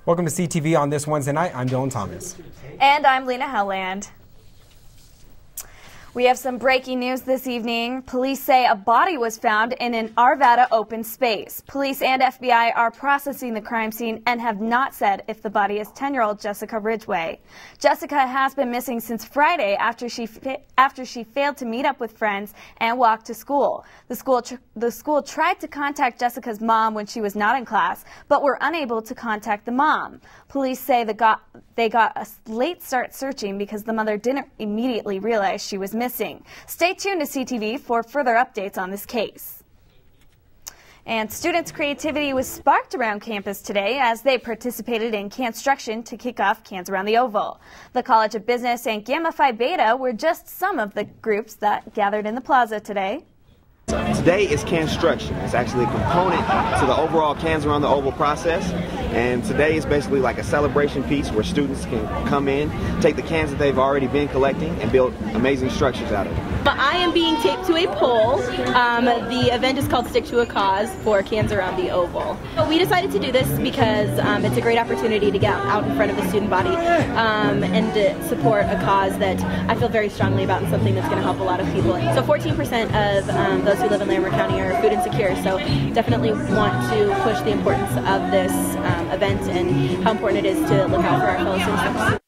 Welcome to CTV on this Wednesday night. I'm Dillon Thomas. And I'm Lena Howland. We have some breaking news this evening. Police say a body was found in an Arvada open space. Police and FBI are processing the crime scene and have not said if the body is 10-year-old Jessica Ridgeway. Jessica has been missing since Friday after she failed to meet up with friends and walk to school. The school tried to contact Jessica's mom when she was not in class, but were unable to contact the mom. Police say they got a late start searching because the mother didn't immediately realize she was missing. Stay tuned to CTV for further updates on this case. And students' creativity was sparked around campus today as they participated in Construction to kick off Cans Around the Oval. The College of Business and Gamma Phi Beta were just some of the groups that gathered in the plaza today. Today is Construction. It's actually a component to the overall Cans Around the Oval process. And today is basically like a celebration piece where students can come in, take the cans that they've already been collecting, and build amazing structures out of it. I am being taped to a pole. The event is called Stick to a Cause for Cans Around the Oval. We decided to do this because it's a great opportunity to get out in front of the student body and to support a cause that I feel very strongly about and something that's going to help a lot of people. So 14% of those who live in Larimer County are food insecure, so definitely want to push the importance of this event and how important it is to look out for our fellow citizens.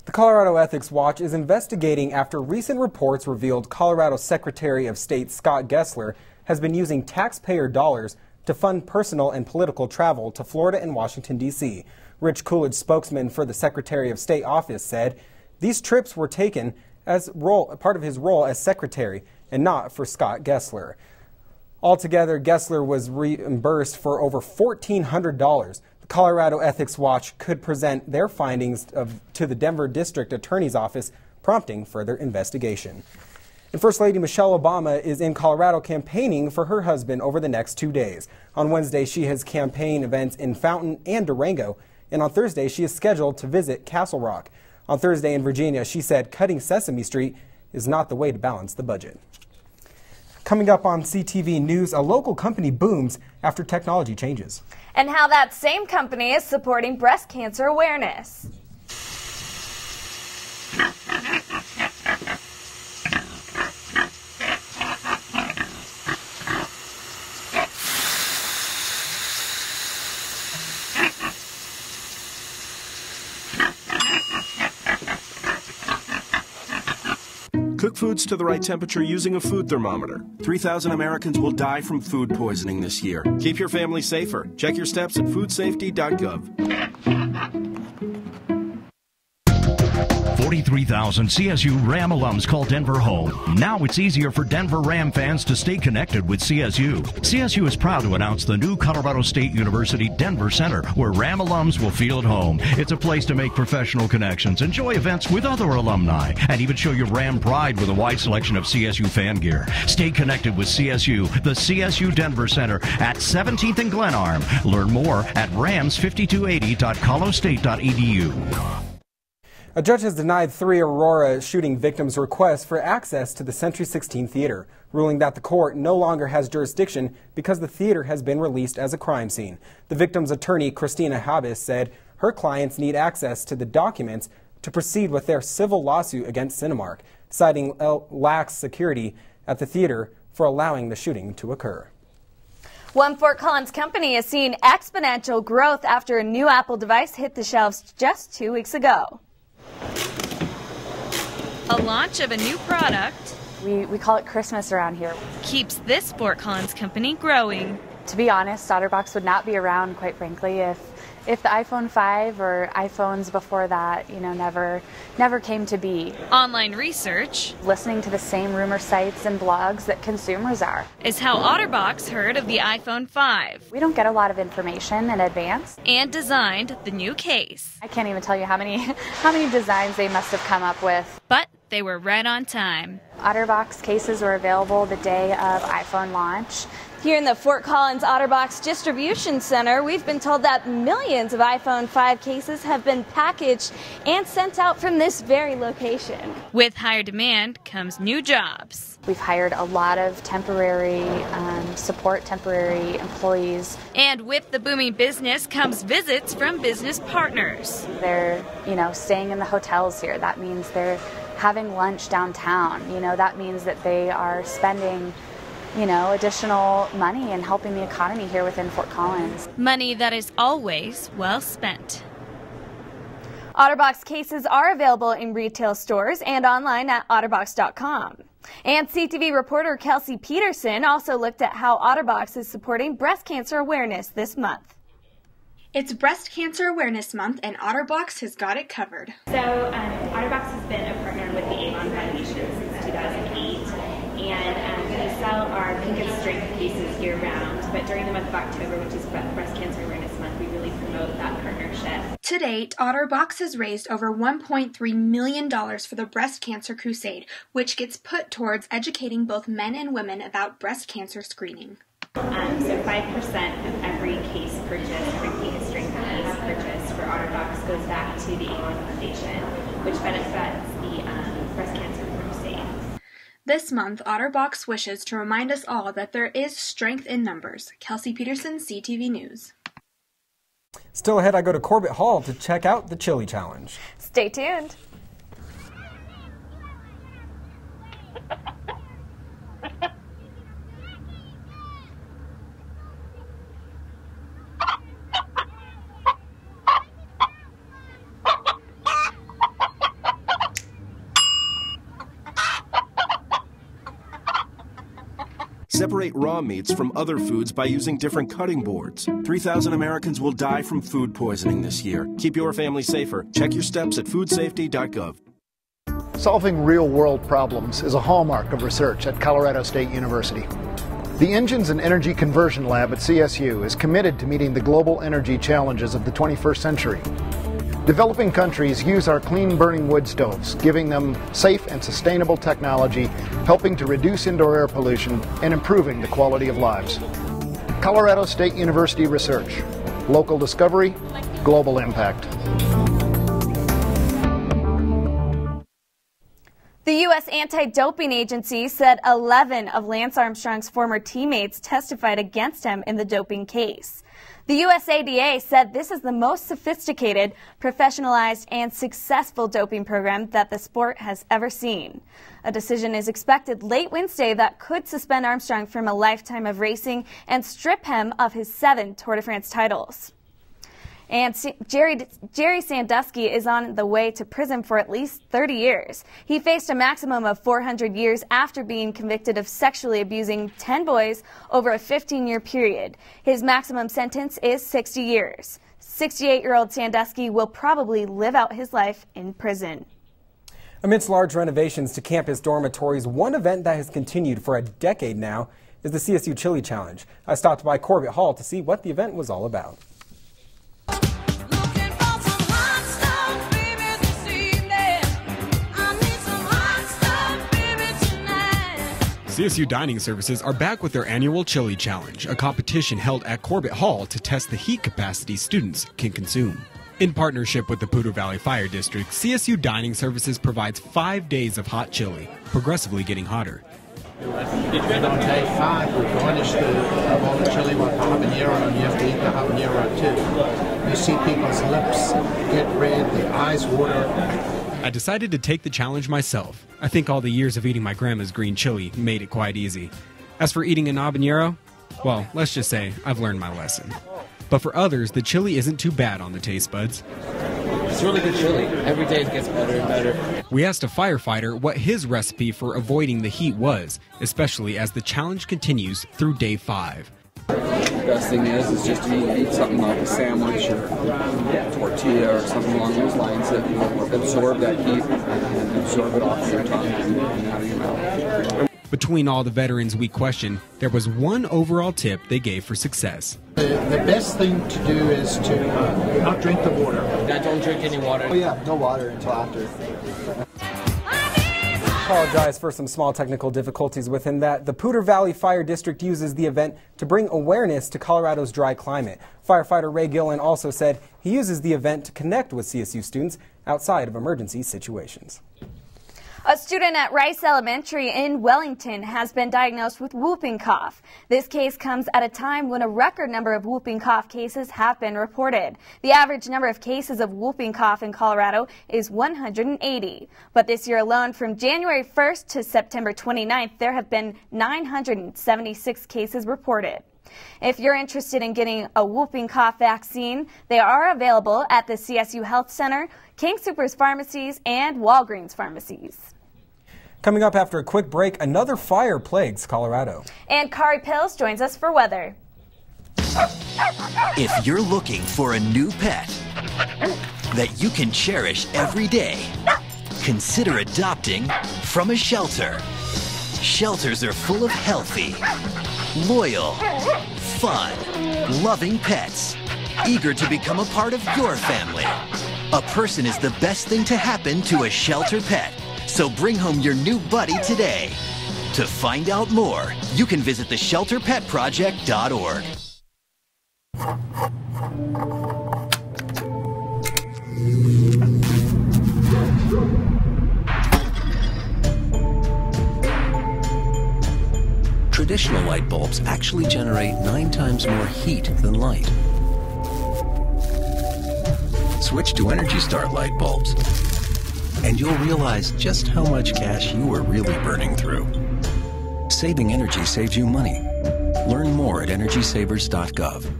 The Colorado Ethics Watch is investigating after recent reports revealed Colorado Secretary of State Scott Gessler has been using taxpayer dollars to fund personal and political travel to Florida and Washington, D.C. Rich Coolidge, spokesman for the Secretary of State office, said these trips were taken as part of his role as secretary and not for Scott Gessler. Altogether, Gessler was reimbursed for over $1,400. The Colorado Ethics Watch could present their findings to the Denver District Attorney's Office, prompting further investigation. And First Lady Michelle Obama is in Colorado campaigning for her husband over the next 2 days. On Wednesday, she has campaign events in Fountain and Durango, and on Thursday, she is scheduled to visit Castle Rock. On Thursday in Virginia, she said cutting Sesame Street is not the way to balance the budget. Coming up on CTV News, a local company booms after technology changes. And how that same company is supporting breast cancer awareness. Cook foods to the right temperature using a food thermometer. 3,000 Americans will die from food poisoning this year. Keep your family safer. Check your steps at foodsafety.gov. 43,000 CSU Ram alums call Denver home. Now it's easier for Denver Ram fans to stay connected with CSU. CSU is proud to announce the new Colorado State University Denver Center, where Ram alums will feel at home. It's a place to make professional connections, enjoy events with other alumni, and even show your Ram pride with a wide selection of CSU fan gear. Stay connected with CSU, the CSU Denver Center at 17th and Glenarm. Learn more at rams5280.colostate.edu. A judge has denied 3 Aurora shooting victims' requests for access to the Century 16 Theater, ruling that the court no longer has jurisdiction because the theater has been released as a crime scene. The victim's attorney, Christina Habis, said her clients need access to the documents to proceed with their civil lawsuit against Cinemark, citing lax security at the theater for allowing the shooting to occur. One Fort Collins company is seeing exponential growth after a new Apple device hit the shelves just 2 weeks ago. A launch of a new product. We call it Christmas around here. Keeps this Fort Collins company growing. To be honest, Otterbox would not be around, quite frankly, if the iPhone 5 or iPhones before that, never came to be. Online research. Listening to the same rumor sites and blogs that consumers are. Is how Otterbox heard of the iPhone 5. We don't get a lot of information in advance. And designed the new case. I can't even tell you how many designs they must have come up with. But they were right on time. Otterbox cases were available the day of iPhone launch. Here in the Fort Collins Otterbox Distribution Center, we've been told that millions of iPhone 5 cases have been packaged and sent out from this very location. With higher demand comes new jobs. We've hired a lot of temporary temporary employees. And with the booming business comes visits from business partners. They're, staying in the hotels here. That means they're having lunch downtown. That means that they are spending additional money and helping the economy here within Fort Collins. Money that is always well spent. Otterbox cases are available in retail stores and online at otterbox.com. And CTV reporter Kari Pills also looked at how Otterbox is supporting breast cancer awareness this month. It's Breast Cancer Awareness Month, and Otterbox has got it covered. So Otterbox has been a partner with the Avon Foundation since 2008, and we sell our Pink and Strength cases year-round, but during the month of October, which is Breast Cancer Awareness Month, we really promote that partnership. To date, Otterbox has raised over $1.3 million for the Breast Cancer Crusade, which gets put towards educating both men and women about breast cancer screening. So 5% of every case purchased, every Pink and Strength case purchased for Otterbox goes back to the Avon Foundation, which benefits the Breast Cancer Crusade. This month, Otterbox wishes to remind us all that there is strength in numbers. Kari Pills, CTV News. Still ahead, I go to Corbett Hall to check out the Chili Challenge. Stay tuned. Separate raw meats from other foods by using different cutting boards. 3,000 Americans will die from food poisoning this year. Keep your family safer. Check your steps at foodsafety.gov. Solving real-world problems is a hallmark of research at Colorado State University. The Engines and Energy Conversion Lab at CSU is committed to meeting the global energy challenges of the 21st century. Developing countries use our clean-burning wood stoves, giving them safe and sustainable technology, helping to reduce indoor air pollution and improving the quality of lives. Colorado State University Research. Local discovery, global impact. The U.S. Anti-Doping Agency said 11 of Lance Armstrong's former teammates testified against him in the doping case. The USADA said this is the most sophisticated, professionalized, and successful doping program that the sport has ever seen. A decision is expected late Wednesday that could suspend Armstrong from a lifetime of racing and strip him of his 7 Tour de France titles. And Jerry Sandusky is on the way to prison for at least 30 years. He faced a maximum of 400 years after being convicted of sexually abusing 10 boys over a 15-year period. His maximum sentence is 60 years. 68-year-old Sandusky will probably live out his life in prison. Amidst large renovations to campus dormitories, one event that has continued for a decade now is the CSU Chili Challenge. I stopped by Corbett Hall to see what the event was all about. CSU Dining Services are back with their annual Chili Challenge, a competition held at Corbett Hall to test the heat capacity students can consume. In partnership with the Poudre Fire District, CSU Dining Services provides 5 days of hot chili, progressively getting hotter. On day 5, we garnish the chili with habanero, and you have to eat the habanero too. You see people's lips get red, the eyes water. I decided to take the challenge myself. I think all the years of eating my grandma's green chili made it quite easy. As for eating an habanero, well, let's just say I've learned my lesson. But for others, the chili isn't too bad on the taste buds. It's really good chili. Every day it gets better and better. We asked a firefighter what his recipe for avoiding the heat was, especially as the challenge continues through day 5. The best thing is just to eat something like a sandwich or tortilla or something along those lines that will absorb that heat and absorb it off your tongue and out of your mouth. Between all the veterans we questioned, there was one overall tip they gave for success. The best thing to do is to not drink the water. I don't drink any water. Oh yeah, no water until after. apologize for some small technical difficulties within that. The Poudre Valley Fire District uses the event to bring awareness to Colorado's dry climate. Firefighter Ray Gillen also said he uses the event to connect with CSU students outside of emergency situations. A student at Rice Elementary in Wellington has been diagnosed with whooping cough. This case comes at a time when a record number of whooping cough cases have been reported. The average number of cases of whooping cough in Colorado is 180. But this year alone, from January 1st to September 29th, there have been 976 cases reported. If you're interested in getting a whooping cough vaccine, they are available at the CSU Health Center, King Soopers Pharmacies, and Walgreens Pharmacies. Coming up after a quick break, another fire plagues Colorado. And Kari Pills joins us for weather. If you're looking for a new pet that you can cherish every day, consider adopting from a shelter. Shelters are full of healthy, loyal, fun, loving pets, eager to become a part of your family. A person is the best thing to happen to a shelter pet, so bring home your new buddy today. To find out more, you can visit theshelterpetproject.org. Traditional light bulbs actually generate 9 times more heat than light. Switch to Energy Star light bulbs, and you'll realize just how much cash you were really burning through. Saving energy saves you money. Learn more at EnergySavers.gov.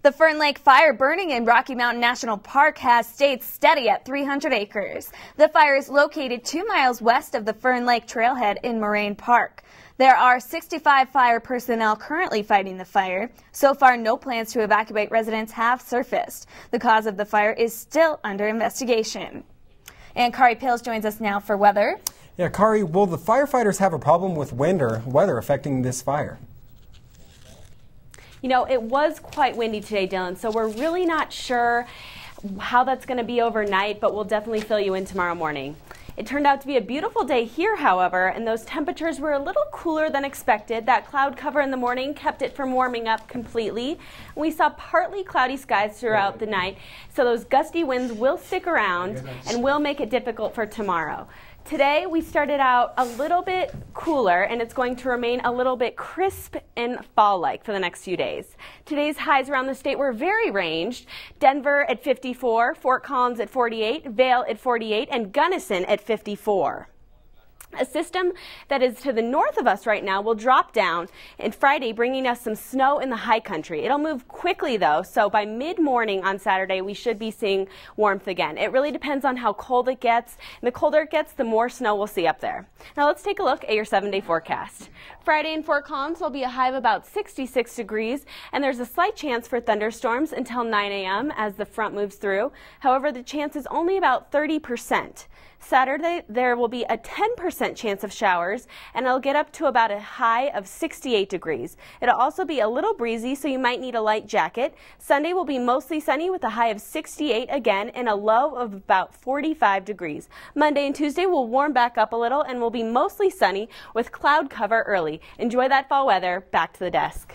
The Fern Lake fire burning in Rocky Mountain National Park has stayed steady at 300 acres. The fire is located 2 miles west of the Fern Lake trailhead in Moraine Park. There are 65 fire personnel currently fighting the fire. So far, no plans to evacuate residents have surfaced. The cause of the fire is still under investigation. And Kari Pills joins us now for weather. Yeah, Kari, will the firefighters have a problem with wind or weather affecting this fire? You know, it was quite windy today, Dylan, so we're really not sure how that's going to be overnight, but we'll definitely fill you in tomorrow morning. It turned out to be a beautiful day here, however, and those temperatures were a little cooler than expected. That cloud cover in the morning kept it from warming up completely. We saw partly cloudy skies throughout the night, so those gusty winds will stick around and will make it difficult for tomorrow. Today we started out a little bit cooler, and it's going to remain a little bit crisp and fall-like for the next few days. Today's highs around the state were very ranged. Denver at 54, Fort Collins at 48, Vail at 48, and Gunnison at 54. A system that is to the north of us right now will drop down on Friday, bringing us some snow in the high country. It'll move quickly, though, so by mid-morning on Saturday, we should be seeing warmth again. It really depends on how cold it gets, and the colder it gets, the more snow we'll see up there. Now let's take a look at your 7-day forecast. Friday in Fort Collins will be a high of about 66 degrees, and there's a slight chance for thunderstorms until 9 a.m. as the front moves through. However, the chance is only about 30%. Saturday, there will be a 10% chance of showers, and it'll get up to about a high of 68 degrees. It'll also be a little breezy, so you might need a light jacket. Sunday will be mostly sunny with a high of 68 again and a low of about 45 degrees. Monday and Tuesday will warm back up a little and will be mostly sunny with cloud cover early. Enjoy that fall weather. Back to the desk.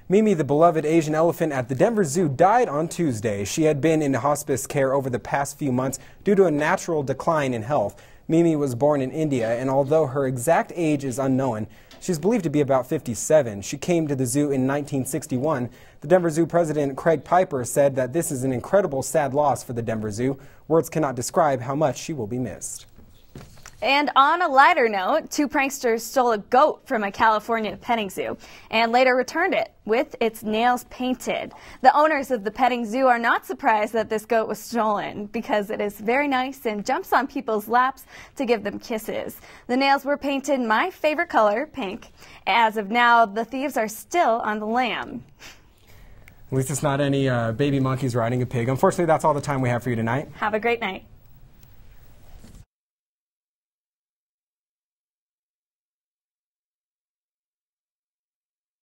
Mimi, the beloved Asian elephant at the Denver Zoo, died on Tuesday. She had been in hospice care over the past few months due to a natural decline in health. Mimi was born in India, and although her exact age is unknown, she's believed to be about 57. She came to the zoo in 1961. The Denver Zoo president, Craig Piper, said that this is an incredible sad loss for the Denver Zoo. Words cannot describe how much she will be missed. And on a lighter note, 2 pranksters stole a goat from a California petting zoo and later returned it with its nails painted. The owners of the petting zoo are not surprised that this goat was stolen because it is very nice and jumps on people's laps to give them kisses. The nails were painted my favorite color, pink. As of now, the thieves are still on the lam. At least it's not any baby monkeys riding a pig. Unfortunately, that's all the time we have for you tonight. Have a great night.